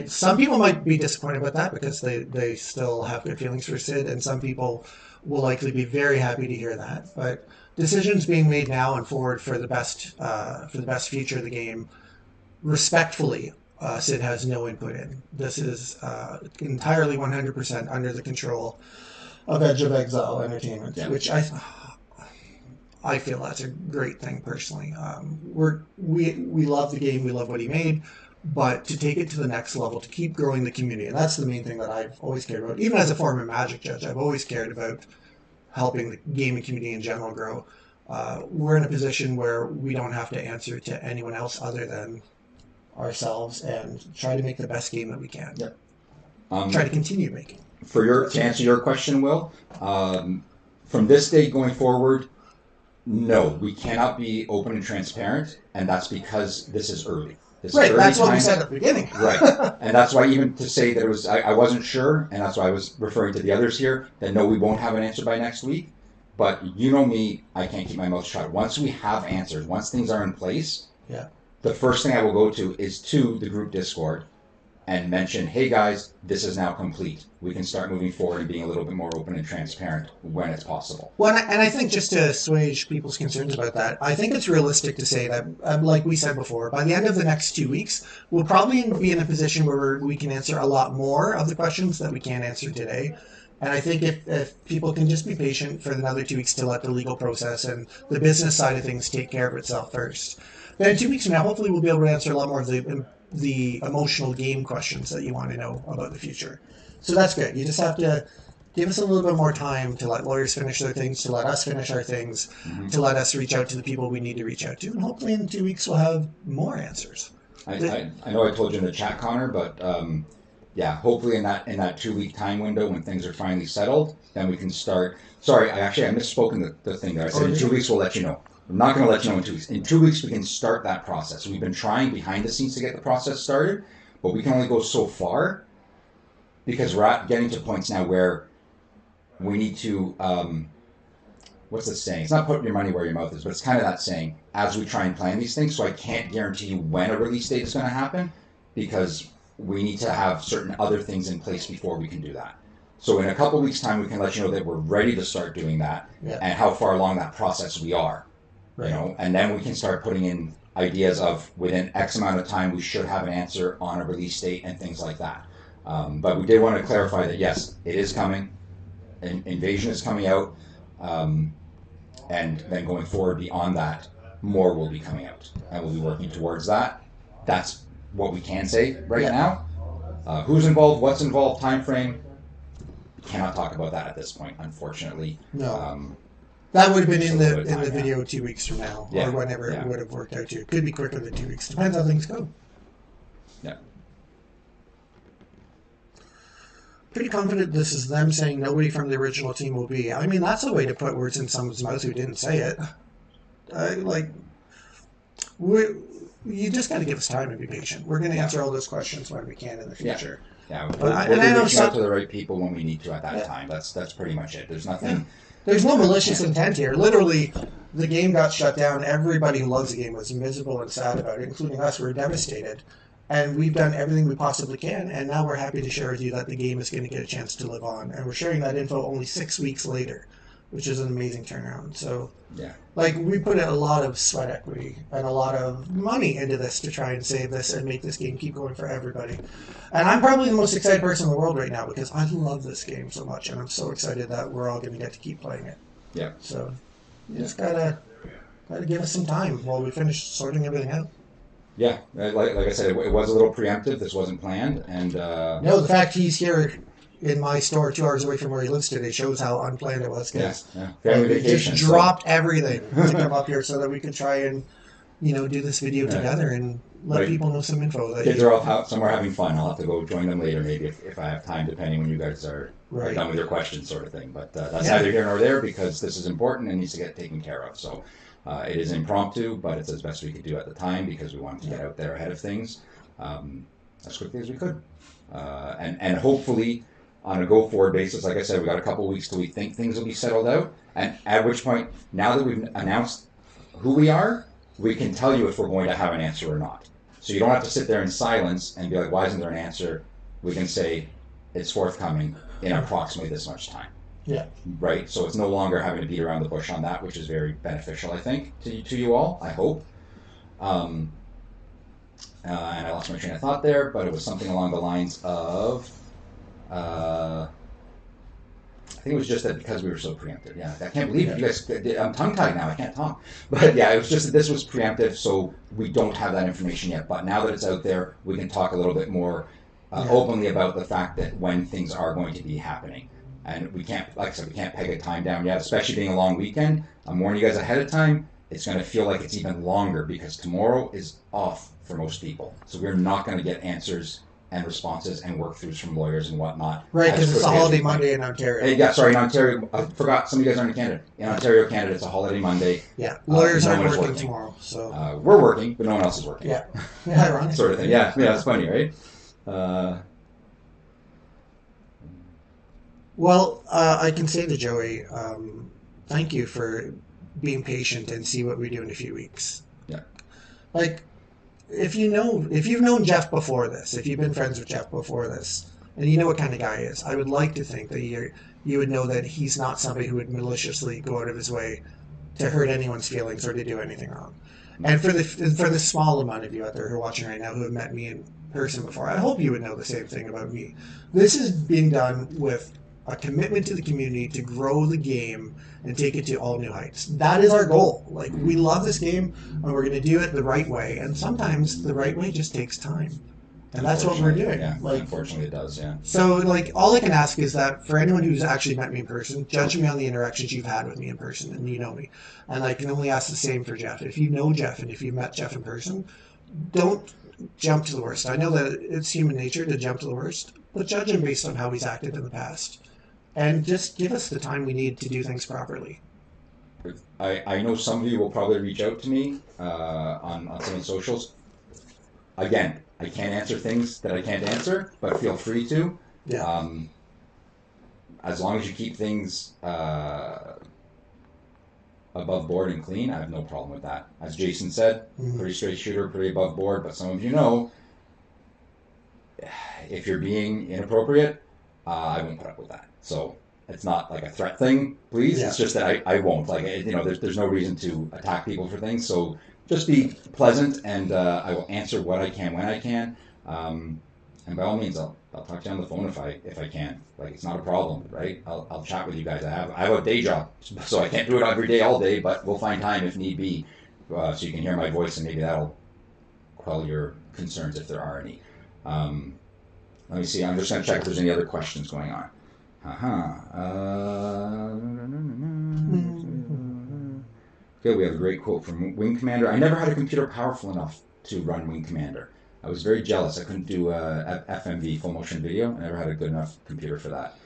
Some people might be disappointed about that because they still have good feelings for Sid, and some people will likely be very happy to hear that. But decisions being made now and forward for the best future of the game, respectfully, Sid has no input in. This is entirely 100% under the control of Edge of Exile Entertainment, which I feel that's a great thing personally. We love the game, we love what he made, but to take it to the next level, to keep growing the community, and that's the main thing that I've always cared about. Even as a former Magic judge, I've always cared about helping the gaming community in general grow. We're in a position where we don't have to answer to anyone else other than ourselves, and try to make the best game that we can. Try to continue making. To answer your question, Will, from this date going forward, no, we cannot be open and transparent, and that's because this is early. That's what we said at the beginning. And that's why even to say that it was, I wasn't sure, and that's why I was referring to the others here, that no, we won't have an answer by next week. But you know me, I can't keep my mouth shut. Once we have answers, once things are in place, the first thing I will go to is to the group Discord and mention, hey guys, this is now complete. We can start moving forward and being a little bit more open and transparent when it's possible. Well, and I think just to assuage people's concerns about that, I think it's realistic to say that, like we said before, by the end of the next 2 weeks, we'll probably be in a position where we can answer a lot more of the questions that we can't answer today. And I think if people can just be patient for another 2 weeks to let the legal process and the business side of things take care of itself first, then 2 weeks from now, hopefully we'll be able to answer a lot more of the emotional game questions that you want to know about the future. So that's good. You just have to give us a little bit more time to let lawyers finish their things, to let us finish our things, to let us reach out to the people we need to reach out to, and hopefully in 2 weeks we'll have more answers. I know I told you in the chat, Connor, but yeah, hopefully in that 2 week time window when things are finally settled, then we can start. Sorry, I misspoken the thing there. I said in 2 weeks we'll let you know. I'm not going to let you know in 2 weeks. In 2 weeks we can start that process. We've been trying behind the scenes to get the process started, but we can only go so far because we're getting to points now where we need to. What's the saying? It's not putting your money where your mouth is, but it's kind of that saying as we try and plan these things. So I can't guarantee you when a release date is going to happen because we need to have certain other things in place before we can do that. So in a couple of weeks' time, we can let you know that we're ready to start doing that and how far along that process we are. Right. You know, and then we can start putting in ideas of within X amount of time we should have an answer on a release date and things like that. But we did want to clarify that yes, it is coming. Invasion is coming out. And then going forward beyond that, more will be coming out, and we'll be working towards that. That's what we can say right now. Who's involved, what's involved, time frame. We cannot talk about that at this point, unfortunately. No, that would have been in the video 2 weeks from now, or whenever it would have worked out to. Could be quicker than 2 weeks. Depends how things go. Yeah. Pretty confident this is them saying nobody from the original team will be. I mean, that's a way to put words in someone's mouth who didn't say it. You just got to give us time and be patient. We're going to answer all those questions when we can in the future. Yeah, we'll be reaching out to the right people when we need to at that time. That's pretty much it. There's nothing. Yeah. There's no malicious intent here. Literally, the game got shut down. Everybody who loves the game was miserable and sad about it, including us. We're devastated. And we've done everything we possibly can, and now we're happy to share with you that the game is going to get a chance to live on. And we're sharing that info only 6 weeks later, which is an amazing turnaround. So, we put in a lot of sweat equity and a lot of money into this to try and save this and make this game keep going for everybody. And I'm probably the most excited person in the world right now because I love this game so much, and I'm so excited that we're all going to get to keep playing it. Yeah. So, you just gotta give us some time while we finish sorting everything out. Yeah, like I said, it was a little preemptive. This wasn't planned, and no, the fact he's here in my store 2 hours away from where he lives today shows how unplanned it was. Family vacation. Just dropped everything to come up here so that we could try and do this video together and let people know some info. Kids are off out somewhere having fun. I'll have to go join them later, maybe if I have time, depending when you guys are done with your questions, sort of thing. But that's neither here nor there because this is important and needs to get taken care of. So. It is impromptu, but it's as best we could do at the time because we wanted to get out there ahead of things as quickly as we could. And hopefully, on a go-forward basis, like I said, we got a couple of weeks till we think things will be settled out. And at which point, now that we've announced who we are, we can tell you if we're going to have an answer or not. So you don't have to sit there in silence and be like, why isn't there an answer? We can say it's forthcoming in approximately this much time. Yeah. Right. So it's no longer having to beat around the bush on that, which is very beneficial, I think, to you all. I hope. And I lost my train of thought there, but it was something along the lines of. I think it was just that because we were so preemptive. Yeah, I can't believe it. You guys. I'm tongue-tied now. I can't talk. But yeah, it was just that this was preemptive, so we don't have that information yet. But now that it's out there, we can talk a little bit more openly about the fact that when things are going to be happening. And we can't, like I said, we can't peg a time down yet, especially being a long weekend. I'm warning you guys ahead of time. It's going to feel like it's even longer because tomorrow is off for most people. So we're not going to get answers and responses and work-throughs from lawyers and whatnot. Right, because it's a holiday Monday in Ontario. In Ontario. I forgot, some of you guys aren't in Canada. In Ontario, Canada, it's a holiday Monday. Yeah, lawyers aren't working tomorrow. So we're working, but no one else is working. Yeah, ironic. Sort of thing. Yeah, it's funny, right? Well, I can say to Joey, thank you for being patient and see what we do in a few weeks. Yeah. If you've known Jeff before this, if you've been friends with Jeff before this, and you know what kind of guy he is, I would like to think that you would know that he's not somebody who would maliciously go out of his way to hurt anyone's feelings or to do anything wrong. And for the small amount of you out there who are watching right now who have met me in person before, I hope you would know the same thing about me. This is being done with a commitment to the community to grow the game and take it to all new heights. That is our goal. Like, we love this game, and we're going to do it the right way. And sometimes the right way just takes time. And that's what we're doing. Yeah, Like, unfortunately it does, yeah. so, like, all I can ask is that for anyone who's actually met me in person, judge me on the interactions you've had with me in person, and you know me. And I can only ask the same for Jeff. If you know Jeff and if you've met Jeff in person, don't jump to the worst. I know that it's human nature to jump to the worst, but judge him based on how he's acted in the past. And just give us the time we need to do things properly. I know some of you will probably reach out to me on some of the socials. Again, I can't answer things that I can't answer, but feel free to. Yeah. As long as you keep things above board and clean, I have no problem with that. As Jason said, pretty straight shooter, pretty above board, but some of you know, if you're being inappropriate, I won't put up with that. So it's not like a threat thing, please. Yeah. It's just that I won't. Like, there's no reason to attack people for things. So just be pleasant, and I will answer what I can when I can. And by all means, I'll talk to you on the phone if I can. Like, it's not a problem, right? I'll chat with you guys. I have a day job, so I can't do it every day, all day. But we'll find time if need be, so you can hear my voice, and maybe that'll quell your concerns if there are any. Let me see. I'm just going to check if there's any other questions going on. Okay, we have a great quote from Wing Commander. I never had a computer powerful enough to run Wing Commander. I was very jealous. I couldn't do FMV, full motion video. I never had a good enough computer for that.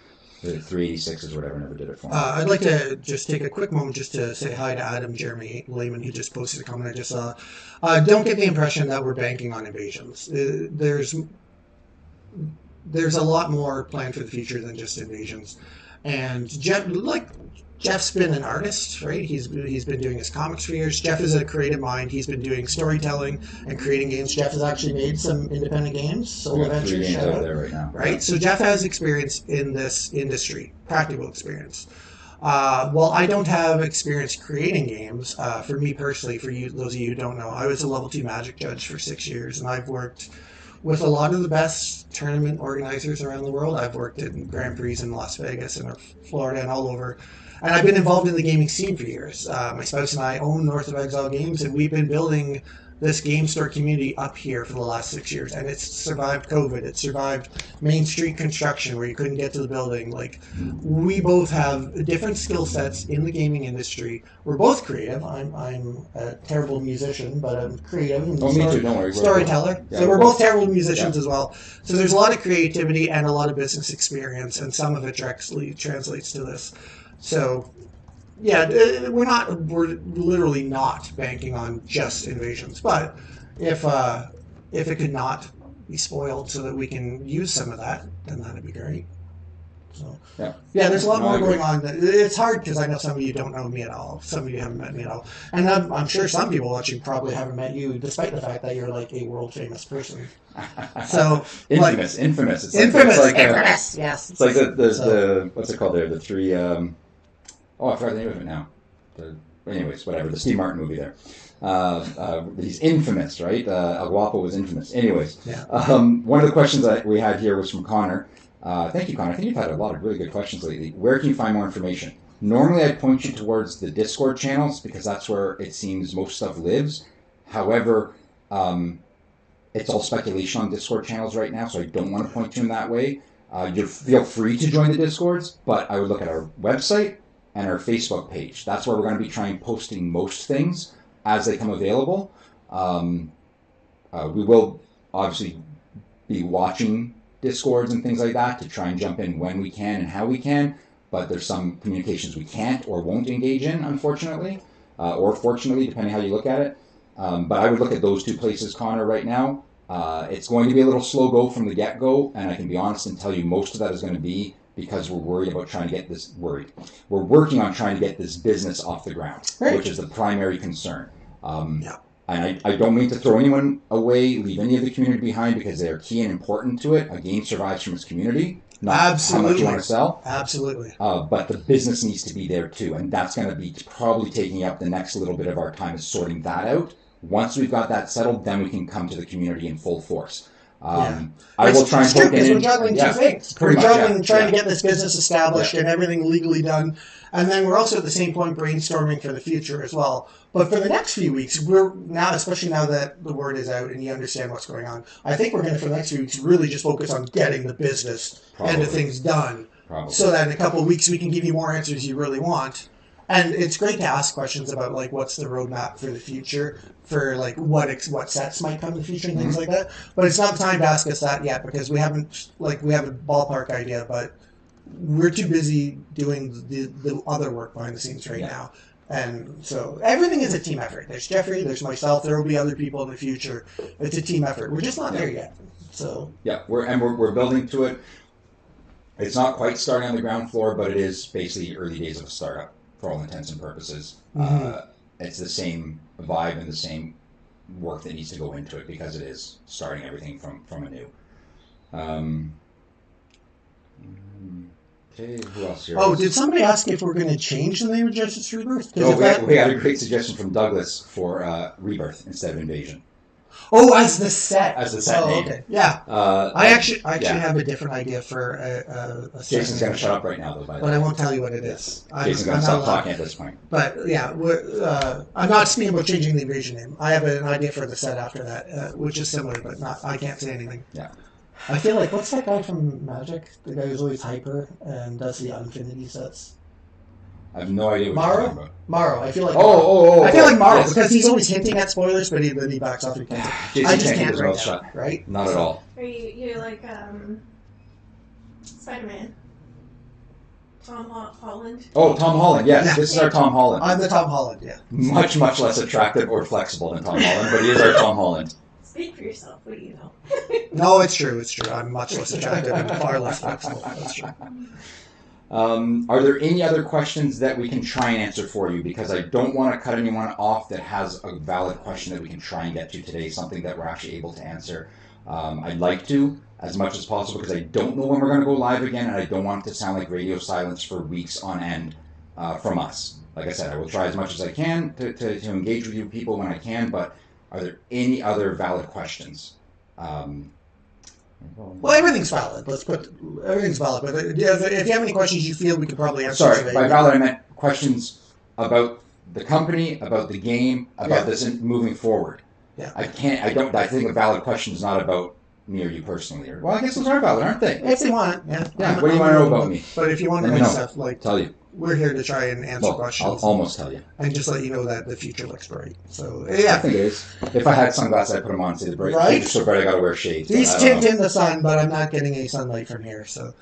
The 386s or whatever never did it for me. I'd like to just take a quick moment just to say hi to Adam Jeremy Lehman, who just posted a comment I just saw. Don't get the impression that we're banking on invasions. There's a lot more planned for the future than just invasions. And Jeff's been an artist, right? He's been doing his comics for years. Jeff is a creative mind. He's been doing storytelling and creating games. Jeff has actually made some independent games, solo ventures. 3 games out there right now. Right? So Jeff has experience in this industry, practical experience. While I don't have experience creating games, for me personally, for you, those of you who don't know, I was a level 2 Magic judge for 6 years, and I've worked with a lot of the best tournament organizers around the world. I've worked in Grand Prix in Las Vegas and Florida and all over. And I've been involved in the gaming scene for years. My spouse and I own North of Exile Games, and we've been building this game store community up here for the last 6 years. And it's survived COVID. It survived Main Street construction where you couldn't get to the building. Like, we both have different skill sets in the gaming industry. We're both creative. I'm a terrible musician, but I'm creative. Me too, don't worry. Storyteller. Yeah, so we're both terrible musicians as well. So there's a lot of creativity and a lot of business experience, and some of it directly translates to this. So, yeah, we're literally not banking on just invasions. But if it could not be spoiled so that we can use some of that, then that'd be great. So, yeah, there's a lot more going on. It's hard because I know some of you don't know me at all. Some of you haven't met me at all. And I'm sure some people watching probably haven't met you, despite the fact that you're like a world famous person. So infamous. It's infamous. Yes. It's like the what's it called there? The three. I forgot the name of it now. Anyways, whatever. The Steve Martin movie there. He's infamous, right? El Guapo was infamous. Anyways, yeah. One of the questions that we had here was from Connor. Thank you, Connor. I think you've had a lot of really good questions lately. Where can you find more information? Normally, I'd point you towards the Discord channels because that's where it seems most stuff lives. However, it's all speculation on Discord channels right now, so I don't want to point you in that way. You feel free to join the Discords, but I would look at our website and our Facebook page. That's where we're going to be posting most things as they come available. We will obviously be watching Discords and things like that to try and jump in when we can and how we can, but there's some communications we can't or won't engage in, unfortunately, or fortunately, depending how you look at it. But I would look at those two places, Connor, right now. It's going to be a little slow go from the get-go, and I can be honest and tell you most of that is going to be because we're worried about trying to get this worried. We're working on trying to get this business off the ground, which is the primary concern. And I don't mean to throw anyone away, leave any of the community behind because they're key and important to it. A game survives from its community, not how much you want to sell. Absolutely. But the business needs to be there too, and that's going to be probably taking up the next little bit of our time is sorting that out. Once we've got that settled, then we can come to the community in full force. I will try and poke because in. we're juggling two things. We're juggling trying to get this business established and everything legally done, and then we're also at the same point brainstorming for the future as well. But for the next few weeks, we're now, especially now that the word is out and you understand what's going on, I think we're going to, for the next few weeks, really just focus on getting the business end of things done. Probably. So that in a couple of weeks we can give you more answers you really want. And it's great to ask questions about like what's the roadmap for the future, for like what sets might come in the future and things like that. But it's not the time to ask us that yet because we have a ballpark idea, but we're too busy doing the other work behind the scenes right now. And so everything is a team effort. There's Jeffrey, there's myself, there will be other people in the future. It's a team effort. We're just not there yet. So we're building to it. It's not quite starting on the ground floor, but it is basically early days of a startup for all intents and purposes. It's the same vibe and the same work that needs to go into it because it is starting everything from anew. Okay, who else here? Oh, did somebody ask if we're going to change the name of Justice Rebirth? No, we had a great suggestion from Douglas for Rebirth instead of Invasion. Oh, as the set. As the set name. Okay. Yeah. I actually have a different idea for a Jason's going to shut up right now, though. By the way. But I won't tell you what it is. Jason's going to stop talking at this point. But yeah, I'm not speaking about changing the Invasion name. I have an idea for the set after that, which is similar, but I can't say anything. Yeah. I feel like, what's that guy from Magic? The guy who's always hyper and does the Infinity sets? I have no idea what you're talking about. Morrow. I feel like I feel like Morrow because he's always hinting at spoilers, but then he backs off and can't. Jason I just can't can't keep his mouth shut. Right? Not at all. Are you like Spider-Man? Tom Holland? Oh, Tom Holland. Yes, Yeah. this is our Tom Holland. I'm the Tom Holland. Yeah. Much less attractive or flexible than Tom Holland, but he is our Tom Holland. Speak for yourself. What do you know? No, it's true. It's true. I'm much less attractive and far less flexible. That's true. Are there any other questions that we can try and answer for you? Because I don't want to cut anyone off that has a valid question that we can try and get to today, something that we're actually able to answer. I'd like to, as much as possible, because I don't know when we're going to go live again, and I don't want it to sound like radio silence for weeks on end from us. Like I said, I will try as much as I can to engage with you people when I can, but are there any other valid questions? Well, everything's valid. Everything's valid. But if you have any questions you feel we could probably answer Sorry, today. by valid I meant questions about the company, about the game, about this moving forward. Yeah. I think a valid question is not about me or you personally. Well, I guess those are valid, aren't they? If they want, yeah. Yeah. What do you want to know about me? But if you want to Let know me know. stuff, like, Tell you. we're here to try and answer Well, questions. I'll almost tell you. And just let you know that the future looks bright. So, I yeah. think it is. If I had sunglasses, I'd put them on and say the bright. Right? It's so bright I got to wear shades. These tint in the sun, but I'm not getting any sunlight from here. So,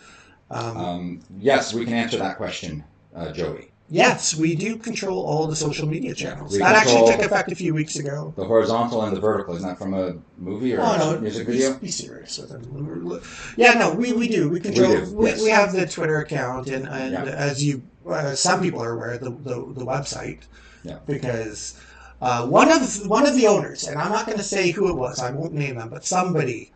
yes, we can answer that question, Joey. yes, we do control all the social media channels. We That actually control- took effect a few weeks ago. The horizontal and the vertical, isn't that from a movie or a music video? Be serious with them. Yeah, no, we do. We control. Yes. We have the Twitter account, and Yeah. as you, some people are aware, the website. Yeah. Because one of the owners, and I'm not going to say who it was. I won't name them, but somebody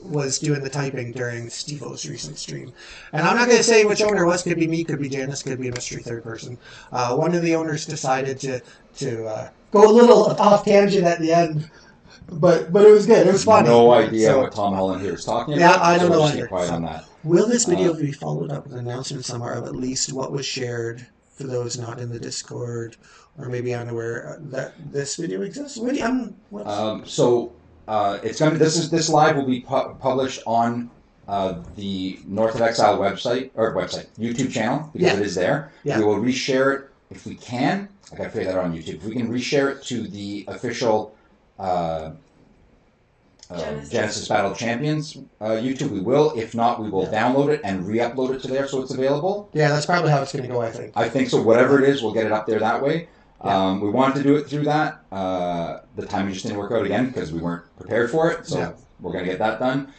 was doing the typing during Steve-O's recent stream. And I'm not going to say which owner it was. Could be me, could be Janice, could be a mystery third person. One of the owners decided to go a little off tangent at the end, but it was good. It was funny. No idea what Tom Holland here is talking about. Yeah, I don't know Just either. keep quiet on that. Will this video be followed up with an announcement somewhere of at least what was shared for those not in the Discord or maybe unaware that this video exists? It's going to. This live will be published on the North of Exile website YouTube channel because it is there. Yeah. We will reshare it if we can. I got to figure that out on YouTube. If we can reshare it to the official Genesis Battle of Champions YouTube, we will. If not, we will download it and re-upload it to there so it's available. Yeah, that's probably how it's going to go. I think. I think so. Whatever it is, we'll get it up there that way. Yeah. We wanted to do it through that. The timing just didn't work out again because we weren't prepared for it. So we're going to get that done.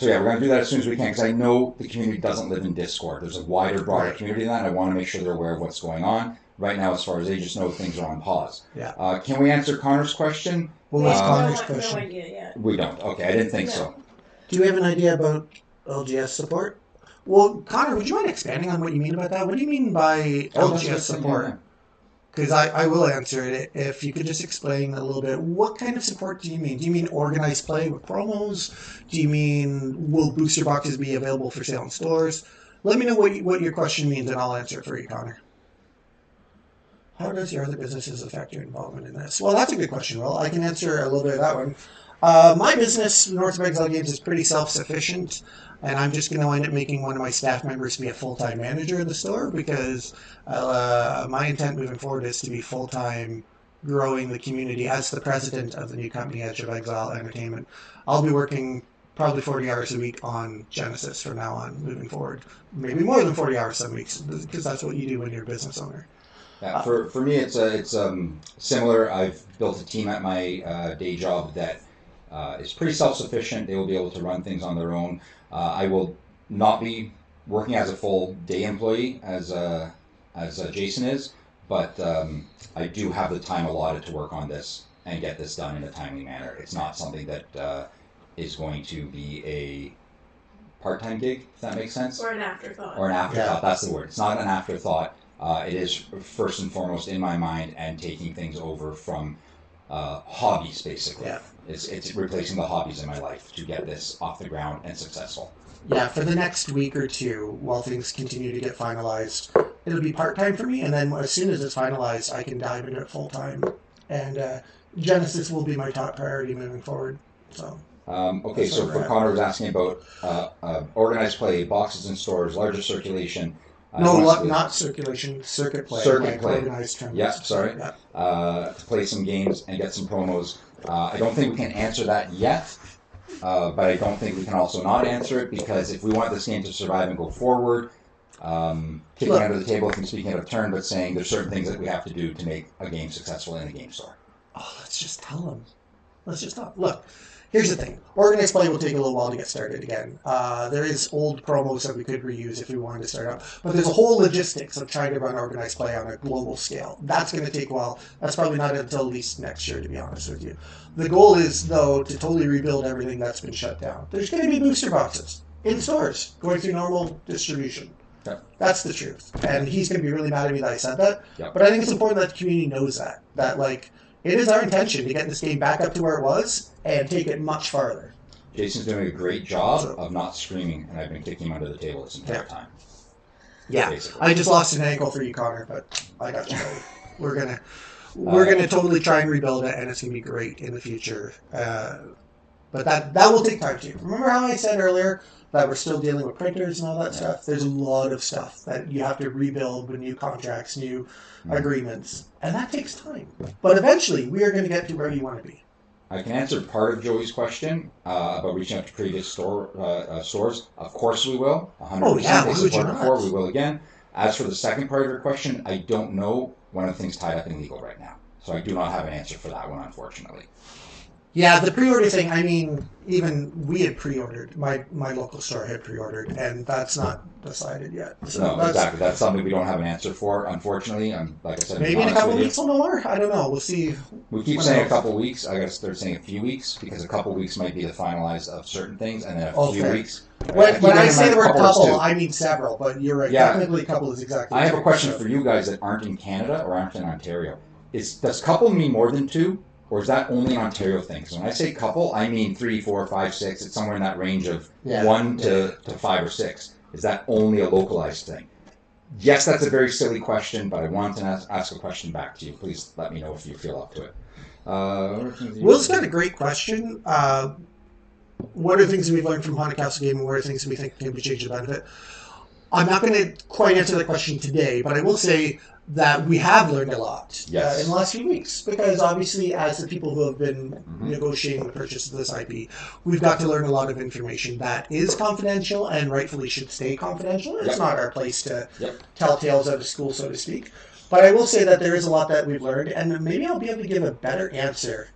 We're going to do that as soon as we can because I know the community doesn't live in Discord. There's a wider, broader community than that, and I want to make sure they're aware of what's going on. Right now, as far as they just know, things are on pause. Yeah. Can we answer Connor's question? What was Connor's question? No idea yet. We don't. Okay, I didn't think so. Do you have an idea about LGS support? Well, Connor, would you mind expanding on what you mean about that? What do you mean by LGS support? because I will answer it. If you could just explain a little bit, what kind of support do you mean? Do you mean organized play with promos? Do you mean will booster boxes be available for sale in stores? Let me know what your question means, and I'll answer it for you, Connor. How does your other businesses affect your involvement in this? Well, that's a good question. Well, I can answer a little bit of that one. My business, North of Exile Games, is pretty self-sufficient, and I'm just going to wind up making one of my staff members be a full-time manager of the store because my intent moving forward is to be full-time growing the community as the president of the new company, Edge of Exile Entertainment. I'll be working probably 40 hours a week on Genesis from now on, moving forward. Maybe more than 40 hours some weeks, because that's what you do when you're a business owner. Yeah, for me, it's similar. I've built a team at my day job that is pretty self-sufficient. They will be able to run things on their own. I will not be working as a full day employee as Jason is, but I do have the time allotted to work on this and get this done in a timely manner. It's not something that is going to be a part-time gig, if that makes sense. Or an afterthought. Or an afterthought. Yeah. That's the word. It's not an afterthought. It is first and foremost in my mind and taking things over from hobbies, basically. Yeah. It's replacing the hobbies in my life to get this off the ground and successful. Yeah, for the next week or two, while things continue to get finalized, it'll be part-time for me, and then as soon as it's finalized, I can dive into it full-time. And Genesis will be my top priority moving forward. So. Okay, That's so where for we're at. Connor was asking about organized play, boxes in stores, larger circulation. No, not circulation, circuit play. Circuit like play. Organized tournaments. Yeah, sorry. Yeah. To play some games and get some promos. I don't think we can answer that yet, but I don't think we can also not answer it because if we want this game to survive and go forward, kicking under the table, if I'm speaking out of turn, but saying there's certain things that we have to do to make a game successful in a game store. Oh, let's just tell them. Let's just talk. Look, here's the thing. Organized play will take a little while to get started again. There is old promos that we could reuse if we wanted to start up. But there's a whole logistics of trying to run organized play on a global scale. That's going to take a while. That's probably not until at least next year, to be honest with you. The goal is, though, to totally rebuild everything that's been shut down. There's going to be booster boxes in stores going through normal distribution. Yep. That's the truth. And he's going to be really mad at me that I said that. Yep. But I think it's important that the community knows that. That, like, it is our intention to get this game back up to where it was and take it much farther. Jason's doing a great job of not screaming, and I've been kicking him under the table this entire time. Yeah, basically. I just lost an ankle for you, Connor, but I got you. We're gonna totally try and rebuild it, and it's gonna be great in the future. But that will take time too. Remember how I said earlier that we're still dealing with printers and all that stuff? There's a lot of stuff that you have to rebuild with new contracts, new agreements, and that takes time. But eventually, we are going to get to where you want to be. I can answer part of Joey's question about reaching out to previous stores. Of course we will. 100%. Oh, yeah, They why would you supported not? before. We will again. As for the second part of your question, I don't know. One of the things tied up in legal right now. So I do not have an answer for that one, unfortunately. Yeah, the pre-order thing, I mean, even we had pre-ordered. My local store had pre-ordered, and that's not decided yet. So No, exactly. That's something we don't have an answer for, unfortunately. Like I said, maybe in a couple weeks we'll know more. I don't know. We'll see. We keep saying a couple weeks. I gotta start saying a few weeks because a couple weeks might be the finalized of certain things, and then a few Okay. weeks. When I keep say in the mind word couples, couple, too. I mean several, but you're right. Yeah. Technically, couple is exactly I have a right. question So- for you guys that aren't in Canada or aren't in Ontario. Does couple mean more than two, or is that only an Ontario thing? Because when I say couple, I mean 3, 4, 5, 6. It's somewhere in that range of Yeah. 1 to 5 or 6. Is that only a localized thing? Yes, that's a very silly question, but I want to ask a question back to you. Please let me know if you feel up to it. Will's got a great question. What are things we've learned from Haunted Castle Game, and what are things we think can be changed to benefit? I'm not going to quite answer that question today, but I will say that we have learned a lot Yes. in the last few weeks, because obviously as the people who have been negotiating the purchase of this IP, we've got to learn a lot of information that is confidential and rightfully should stay confidential. It's Yep. not our place to Yep. tell tales out of school, so to speak. But I will say that there is a lot that we've learned, and maybe I'll be able to give a better answer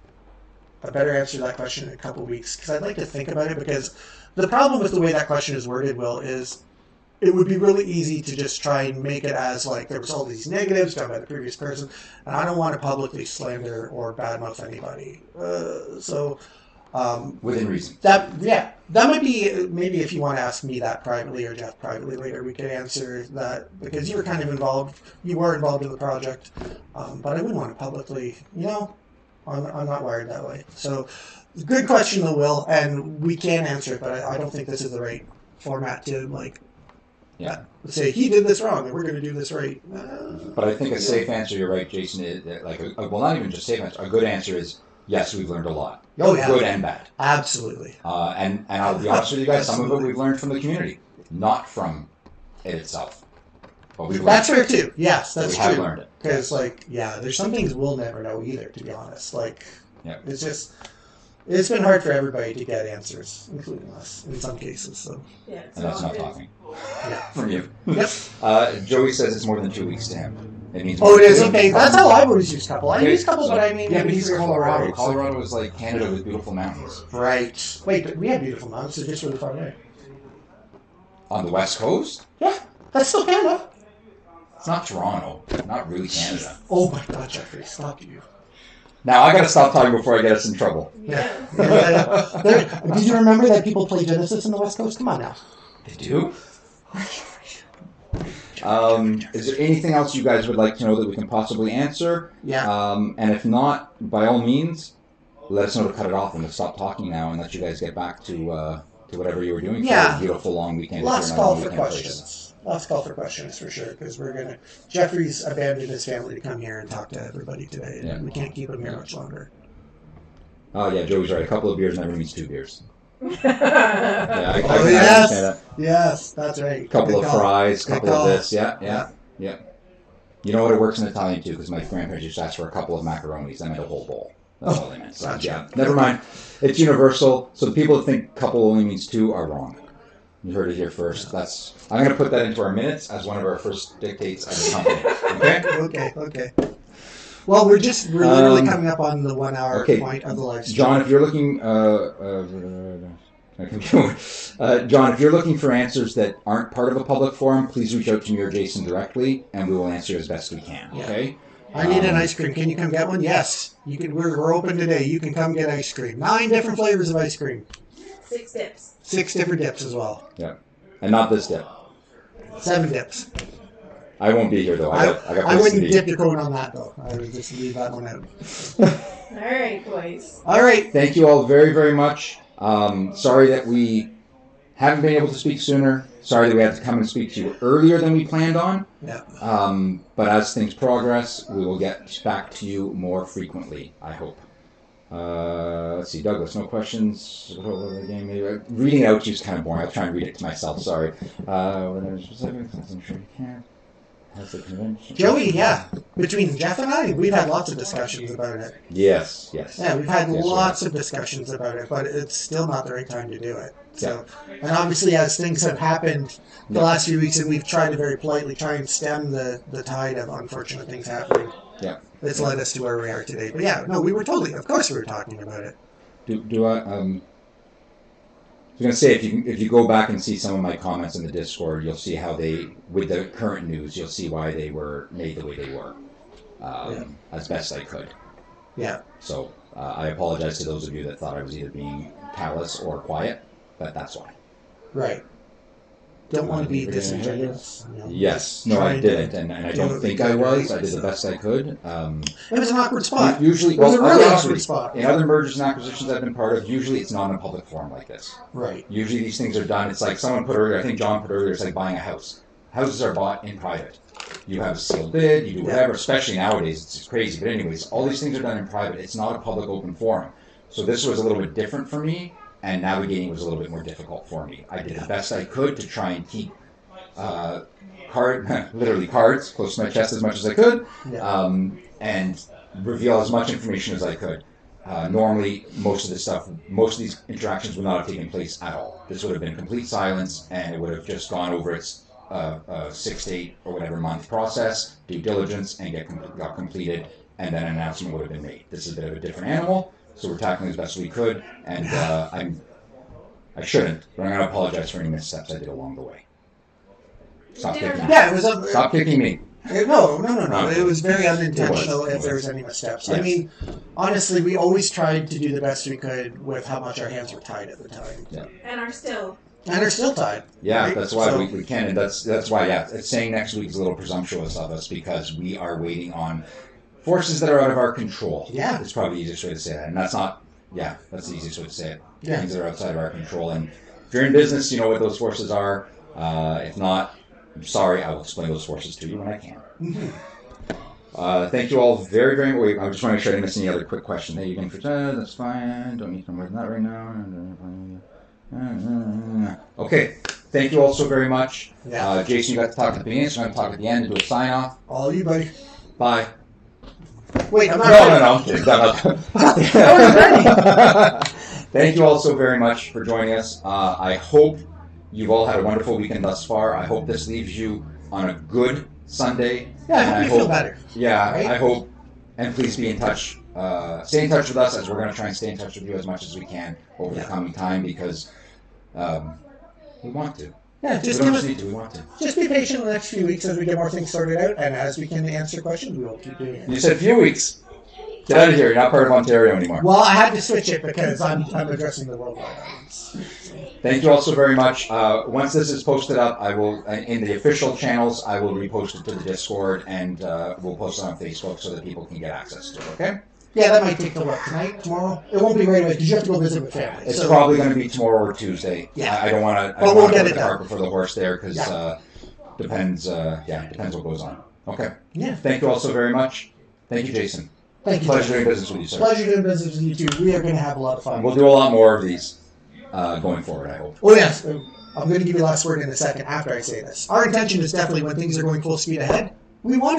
to that question in a couple of weeks, because I'd like to think about it, because the problem with the way that question is worded, Will, is it would be really easy to just try and make it as like there was all these negatives done by the previous person, and I don't want to publicly slander or badmouth anybody. So Within reason. That might be maybe if you want to ask me that privately or Jeff privately later, we could answer that because you were kind of involved. You were involved in the project, but I wouldn't want to publicly. I'm not wired that way. So, good question, though, Will, and we can answer it, but I don't think this is the right format to say he did this wrong and we're going to do this right. But I think a safe answer, you're right, Jason, is not even just safe answer. A good answer is yes, we've learned a lot. Oh, yeah. Good and bad. Absolutely. And I'll be honest with you guys, some of it we've learned from the community, not from it itself. But we've learned. That's fair too. Yes, that's true. We have learned it. Because, there's some things we'll never know either, to be honest. It's been hard for everybody to get answers, including us, in some cases. So. Yeah, and that's not talking. Yeah. From you. Yep. Joey says it's more than 2 weeks to him. It means it is? Okay. That's how I've always used couple. I use couple, but I mean... Yeah, but he's Colorado. Colorado is like Canada with beautiful mountains. Right. Wait, but we have beautiful mountains. They're just really far away. On the West Coast? Yeah. That's still Canada. It's not Toronto. Not really Canada. Oh my God, Jeffrey. Stop you. Now I gotta stop talking before I get us in trouble. Yeah. Did you remember that people play Genesis in the West Coast? Come on now. They do? Is there anything else you guys would like to know that we can possibly answer? Yeah. And if not, by all means, let us know to cut it off and to stop talking now and let you guys get back to whatever you were doing for a beautiful long weekend. Last call for questions. Last call for questions for sure, because Jeffrey's abandoned his family to come here and talk to everybody today, and we can't keep him here much longer. Oh yeah, Joey's right. A couple of beers never means 2 beers. I understand that. Yes, that's right. Couple of fries, couple of this. Yeah. You know what? It works in Italian too, because my grandparents used to ask for a couple of macaronis. I meant a whole bowl. That's all they meant. So, never mind. It's universal. So the people that think couple only means 2 are wrong. You heard it here first. I'm going to put that into our minutes as one of our first dictates as a company. Okay. Well, we're literally coming up on the 1 hour point of the live stream. John, if you're looking, John, if you're looking for answers that aren't part of a public forum, please reach out to me or Jason directly, and we will answer as best we can. Okay. I need an ice cream. Can you come get one? Yes. You can. We're open today. You can come get ice cream. 9 different flavors of ice cream. 6 dips. 6 different dips as well. Yeah. And not this dip. 7 dips. I won't be here, though. I wouldn't dip your cone on that, though. I would just leave that one out. All right, boys. All right. Thank you all very, very much. Sorry that we haven't been able to speak sooner. Sorry that we had to come and speak to you earlier than we planned on. Yeah. But as things progress, we will get back to you more frequently, I hope. Let's see, Douglas, no questions. Reading it out to you is kind of boring. I'll try and read it to myself, sorry. I'm sure you can. Joey, between Jeff and I, we've had lots of discussions about it. Yes. Yeah, we've had lots of discussions about it, but it's still not the right time to do it. So, and obviously, as things have happened the last few weeks, and we've tried to very politely try and stem the tide of unfortunate things happening. Yeah. It's led us to where we are today. But we were of course we were talking about it. I was going to say, if you go back and see some of my comments in the Discord, you'll see how with the current news, you'll see why they were made the way they were, as best I could. Yeah. So I apologize to those of you that thought I was either being callous or quiet, but that's why. Right. Don't want to be disingenuous. Yes. No, I didn't, and I don't think I was. I did the best I could. It was an awkward spot. Usually, it was a really awkward spot. In other mergers and acquisitions I've been part of, usually it's not in a public forum like this. Right. Usually these things are done. It's like someone put earlier, I think John put earlier, it's like buying a house. Houses are bought in private. You have a sealed bid, you do whatever, especially nowadays, it's crazy. But anyways, all these things are done in private. It's not a public open forum. So this was a little bit different for me, and navigating was a little bit more difficult for me. I did the best I could to try and keep literally cards close to my chest as much as I could, and reveal as much information as I could. Normally, most of these interactions would not have taken place at all. This would have been complete silence, and it would have just gone over its 6 to 8 or whatever month process, due diligence, and got completed, and then an announcement would have been made. This is a bit of a different animal, so we're tackling as best we could, and I shouldn't, but I'm going to apologize for any missteps I did along the way. Stop kicking me. Yeah, it was Stop kicking me. No. Okay. It was very unintentional It if was. there was any missteps. I Yes. mean, honestly, we always tried to do the best we could with how much our hands were tied at the time. Yeah. And are still. And they're still tied. Yeah, right? that's why So- we can, and that's why, yeah, it's saying next week is a little presumptuous of us because we are waiting on forces that are out of our control. Yeah. It's probably the easiest way to say that, and that's not, yeah, that's the easiest way to say it. Yeah. Things that are outside of our control, and if you're in business, you know what those forces are. If not, I'm sorry, I will explain those forces to you when I can. Thank you all very, very much. Wait, I just want to make sure I didn't miss any other quick question. Hey, you can that's fine. Don't need to more than that right now. Okay, thank you all so very much. Yeah. Jason, you got to talk at the beginning, so I'm going to talk at the end and do a sign off. All you, buddy. Bye. Wait, I'm not No, I'm kidding. Thank you all so very much for joining us. I hope you've all had a wonderful weekend thus far. I hope this leaves you on a good Sunday. Yeah, I And hope you feel better. Yeah, Right? I hope. And please be in touch. Stay in touch with us as we're going to try and stay in touch with you as much as we can over the coming time because we want to. Yeah, We just don't give just us, need to. We want to. just be patient in the next few weeks as we get more things sorted out, and as we can answer questions, we will keep doing it. You said a few weeks. Get out of here. You're not part of Ontario anymore. Well, I had to switch it because I'm addressing the worldwide audience. Thank you all so very much. Once this is posted up, I will, in the official channels, I will repost it to the Discord and we'll post it on Facebook so that people can get access to it, okay? Yeah, that might take till what, tonight, tomorrow? It won't be right away because you have to go visit with family. It's So- probably going to be tomorrow or Tuesday. Yeah. I don't want to. But we'll get put it the done. cart before the horse there because depends. Depends what goes on. Okay. Yeah. Thank you all so very much. Thank you, Jason. Thank you. Pleasure Jeff. doing business with you, sir. Pleasure doing business with you too. We are going to have a lot of fun. We'll do a lot more of these going forward. I hope. Oh yes, I'm going to give you the last word in a second after I say this. Our intention is definitely when things are going full speed ahead, we want